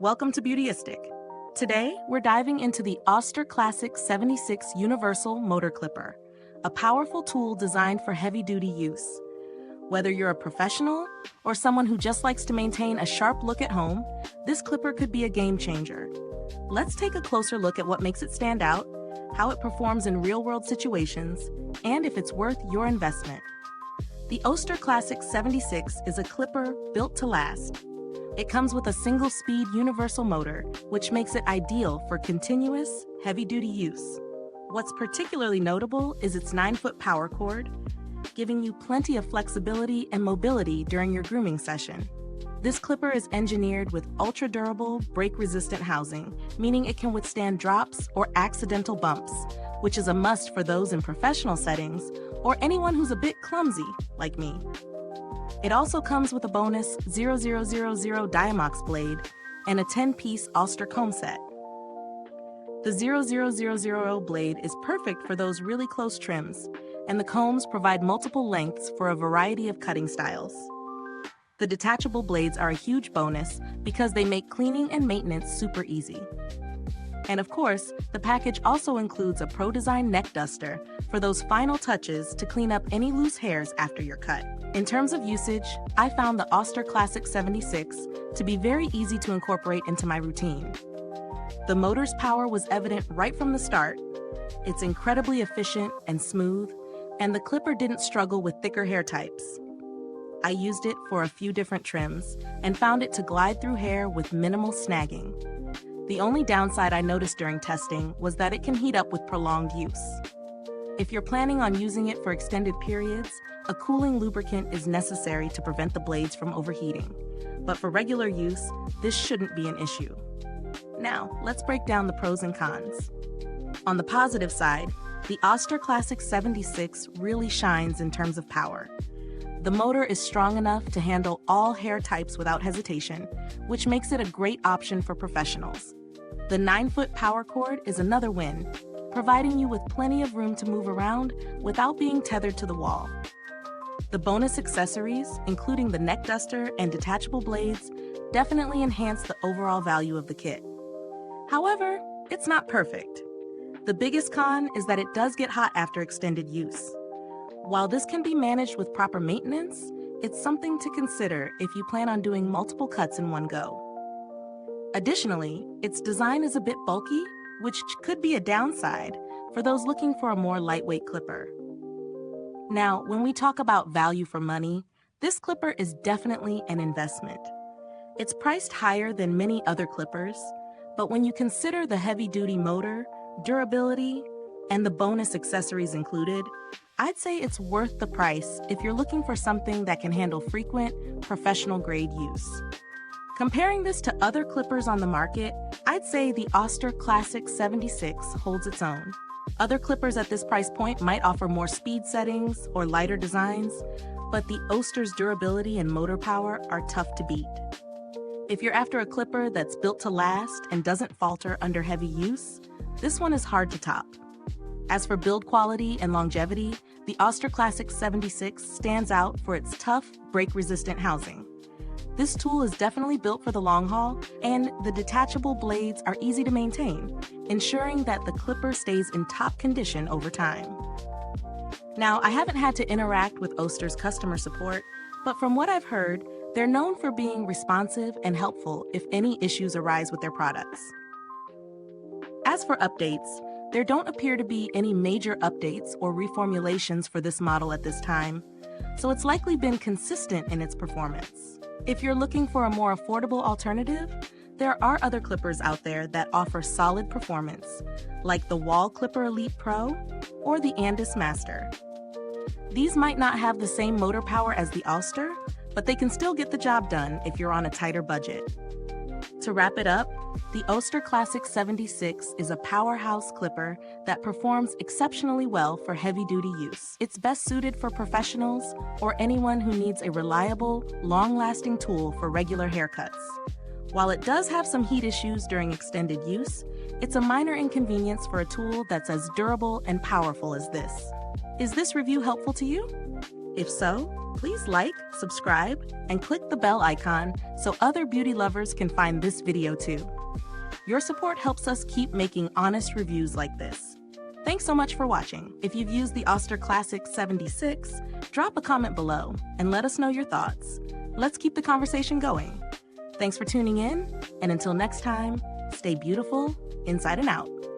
Welcome to Beautyistic. Today, we're diving into the Oster Classic 76 Universal Motor Clipper, a powerful tool designed for heavy-duty use. Whether you're a professional or someone who just likes to maintain a sharp look at home, this clipper could be a game changer. Let's take a closer look at what makes it stand out, how it performs in real-world situations, and if it's worth your investment. The Oster Classic 76 is a clipper built to last. It comes with a single-speed universal motor, which makes it ideal for continuous, heavy-duty use. What's particularly notable is its 9-foot power cord, giving you plenty of flexibility and mobility during your grooming session. This clipper is engineered with ultra-durable, break-resistant housing, meaning it can withstand drops or accidental bumps, which is a must for those in professional settings or anyone who's a bit clumsy, like me. It also comes with a bonus 0000 Diamox blade and a 10-piece Oster comb set. The 0000 blade is perfect for those really close trims, and the combs provide multiple lengths for a variety of cutting styles. The detachable blades are a huge bonus because they make cleaning and maintenance super easy. And of course, the package also includes a pro-design neck duster for those final touches to clean up any loose hairs after your cut. In terms of usage, I found the Oster Classic 76 to be very easy to incorporate into my routine. The motor's power was evident right from the start. It's incredibly efficient and smooth, and the clipper didn't struggle with thicker hair types. I used it for a few different trims and found it to glide through hair with minimal snagging. The only downside I noticed during testing was that it can heat up with prolonged use. If you're planning on using it for extended periods, a cooling lubricant is necessary to prevent the blades from overheating. But for regular use, this shouldn't be an issue. Now, let's break down the pros and cons. On the positive side, the Oster Classic 76 really shines in terms of power. The motor is strong enough to handle all hair types without hesitation, which makes it a great option for professionals. The 9-foot power cord is another win, providing you with plenty of room to move around without being tethered to the wall. The bonus accessories, including the neck duster and detachable blades, definitely enhance the overall value of the kit. However, it's not perfect. The biggest con is that it does get hot after extended use. While this can be managed with proper maintenance, it's something to consider if you plan on doing multiple cuts in one go. Additionally, its design is a bit bulky, which could be a downside for those looking for a more lightweight clipper. Now, when we talk about value for money, this clipper is definitely an investment. It's priced higher than many other clippers, but when you consider the heavy-duty motor, durability, and the bonus accessories included, I'd say it's worth the price if you're looking for something that can handle frequent, professional-grade use. Comparing this to other clippers on the market, I'd say the Oster Classic 76 holds its own. Other clippers at this price point might offer more speed settings or lighter designs, but the Oster's durability and motor power are tough to beat. If you're after a clipper that's built to last and doesn't falter under heavy use, this one is hard to top. As for build quality and longevity, the Oster Classic 76 stands out for its tough, break-resistant housing. This tool is definitely built for the long haul, and the detachable blades are easy to maintain, ensuring that the clipper stays in top condition over time. Now, I haven't had to interact with Oster's customer support, but from what I've heard, they're known for being responsive and helpful if any issues arise with their products. As for updates, there don't appear to be any major updates or reformulations for this model at this time, so it's likely been consistent in its performance. If you're looking for a more affordable alternative, there are other clippers out there that offer solid performance, like the Wall Clipper Elite Pro or the Andis Master. These might not have the same motor power as the Oster, but they can still get the job done if you're on a tighter budget. To wrap it up, the Oster Classic 76 is a powerhouse clipper that performs exceptionally well for heavy-duty use. It's best suited for professionals or anyone who needs a reliable, long-lasting tool for regular haircuts. While it does have some heat issues during extended use, it's a minor inconvenience for a tool that's as durable and powerful as this. Is this review helpful to you? If so, please like, subscribe, and click the bell icon so other beauty lovers can find this video too. Your support helps us keep making honest reviews like this. Thanks so much for watching. If you've used the Oster Classic 76, drop a comment below and let us know your thoughts. Let's keep the conversation going. Thanks for tuning in, and until next time, stay beautiful inside and out.